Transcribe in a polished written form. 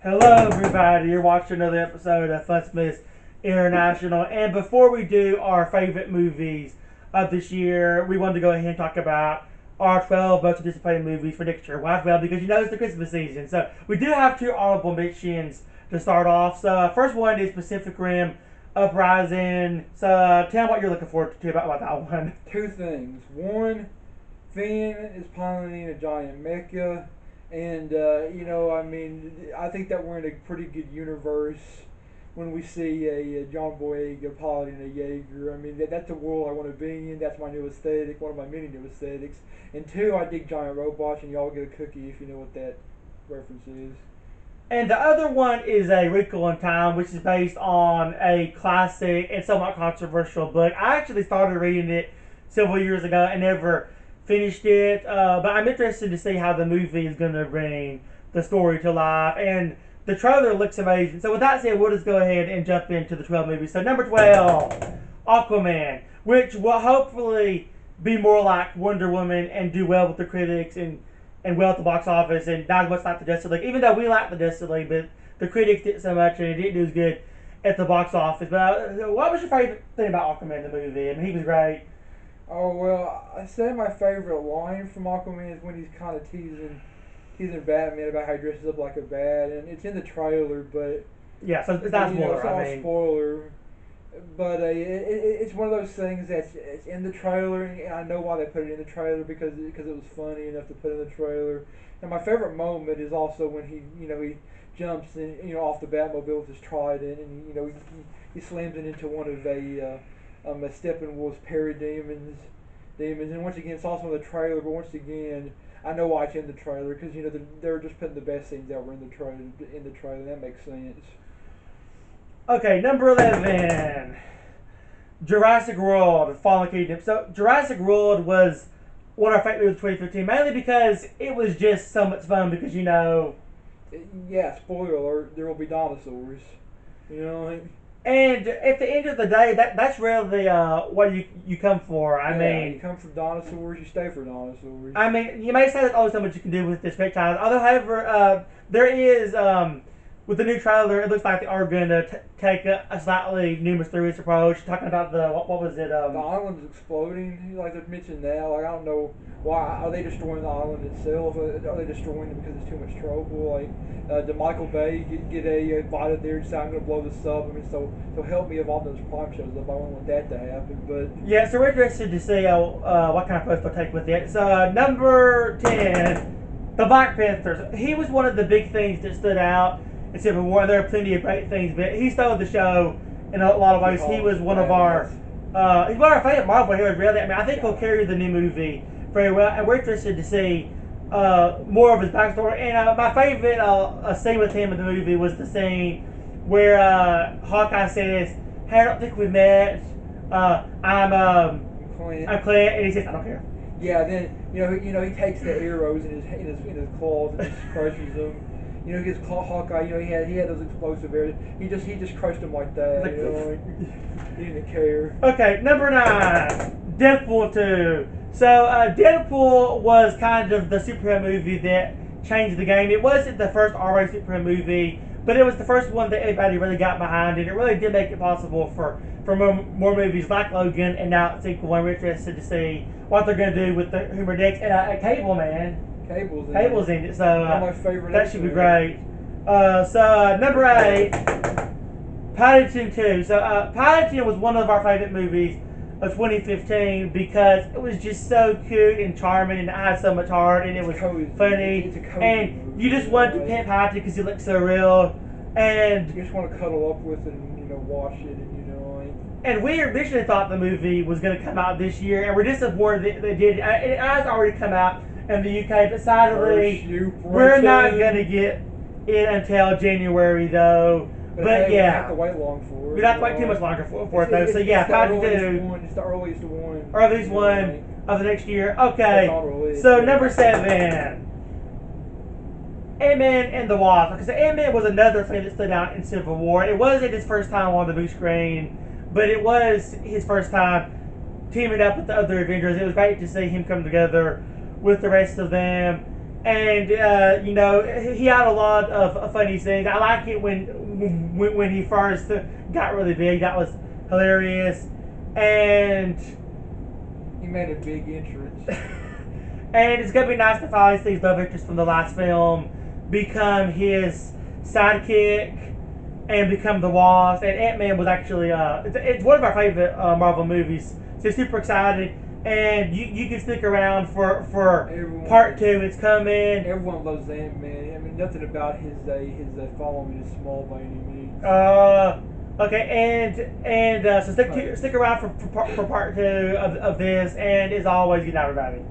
Hello, everybody. You're watching another episode of FunSmiths International. And before we do our favorite movies of this year, we wanted to go ahead and talk about our 12 most anticipated movies for next year. Why 12? Because you know it's the Christmas season. So we do have two honorable mentions to start off. So first one is Pacific Rim Uprising. So tell me what you're looking forward to about that one. Two things. One, Finn is piloting a giant mecha. And, I think that we're in a pretty good universe when we see a John Boyega piloting a Jaeger. I mean, that's the world I want to be in. That's my new aesthetic, one of my many new aesthetics. And two, I dig giant robots, and y'all get a cookie if you know what that reference is. And the other one is A Wrinkle in Time, which is based on a classic and somewhat controversial book. I actually started reading it several years ago and never finished it, but I'm interested to see how the movie is going to bring the story to life, and the trailer looks amazing. So with that said, we'll just go ahead and jump into the 12 movies. So number 12, Aquaman, which will hopefully be more like Wonder Woman and do well with the critics and well at the box office, and not as much like the Justice League, even though we like the Justice League, but the critics didn't so much and it didn't do as good at the box office. But what was your favorite thing about Aquaman, the movie? I mean, he was great. Oh, well, I said my favorite line from Aquaman is when he's kind of teasing Batman about how he dresses up like a bat, and it's in the trailer, but yeah, so it's not a spoiler. It's not a spoiler, but it's one of those things that's it's in the trailer, and I know why they put it in the trailer because it was funny enough to put in the trailer. And my favorite moment is also when he jumps in, off the Batmobile with his trident, and he slams it into one of a Steppenwolf's parademons. And once again, it's also in the trailer, but once again, I know why it's in the trailer because they're just putting the best scenes ever in the trailer. That makes sense. Okay, number 11, Jurassic World: Fallen Kingdom. So Jurassic World was one of our favorite movies of 2015, mainly because it was just so much fun. Because yeah, spoiler alert, there will be dinosaurs. And at the end of the day, that's really what you come for. I mean, you come for dinosaurs, you stay for dinosaurs. I mean, you may say there's always so much you can do with this franchise. Although, however, there is with the new trailer, it looks like they are going to take a slightly new mysterious approach. Talking about what was it? The island's exploding. Like they mentioned now, like I don't know why are they destroying the island itself? Are they destroying it because it's too much trouble? Like did Michael Bay get invited there and say I'm going to blow this up? I mean, so help me if all those Prime shows up. I don't want that to happen, but yeah. So we're interested to see what kind of approach they'll take with it. So number 10, the Black Panthers. He was one of the big things that stood out. Civil War. There are plenty of great things, but he stole the show in a lot of ways. He was one of our he's one of our favorite Marvel heroes, really. I mean, I think he'll carry the new movie very well, and we're interested to see more of his backstory. And my favorite scene with him in the movie was the scene where Hawkeye says, "Hey, I don't think we met. I'm Clint," and he says, "I don't care." Yeah, then he takes the arrows in his claws and just crushes them. He gets Hawkeye. He had those explosive arrows. He just crushed him like that. He didn't care. Okay, number 9, Deadpool 2. So Deadpool was kind of the superhero movie that changed the game. It wasn't the first R-rated superhero movie, but it was the first one that everybody really got behind, and it really did make it possible for more movies like Logan and now sequel. We're interested to see what they're going to do with the humor next. And Cable, man. Cable's in it, so my favorite that should be great. So number 8, Paddington 2. So Paddington was one of our favorite movies of 2015 because it was just so cute and charming, and it had so much heart, and it was funny, and you just wanted to pet Paddington because he looked so real, and you just want to cuddle up with it and watch it, and And we originally thought the movie was going to come out this year, and we're disappointed that it did. It has already come out in the UK, but sadly, we're not going to get it until January, though. But hey, yeah, we don't have to wait long for it. We don't have to wait too much longer for it, though. So yeah, Paddington 2. It's the earliest one. Earliest one of the next year. Okay, so number 7, Ant-Man and the Wasp. Because Ant-Man was another thing that stood out in Civil War. It wasn't his first time on the big screen, but it was his first time teaming up with the other Avengers. It was great to see him come together with the rest of them. And you know, he had a lot of funny scenes. I like it when he first got really big. That was hilarious. And He made a big entrance. and it's gonna be nice to finally see his love interest from the last film become his sidekick and become the Wasp. And Ant-Man was actually it's one of our favorite Marvel movies. So super excited. And you can stick around for part 2. It's coming. Everyone loves Ant-Man. I mean, nothing about his following is small by any means. Okay, and so stick around for part 2 of this. And as always, good night, everybody.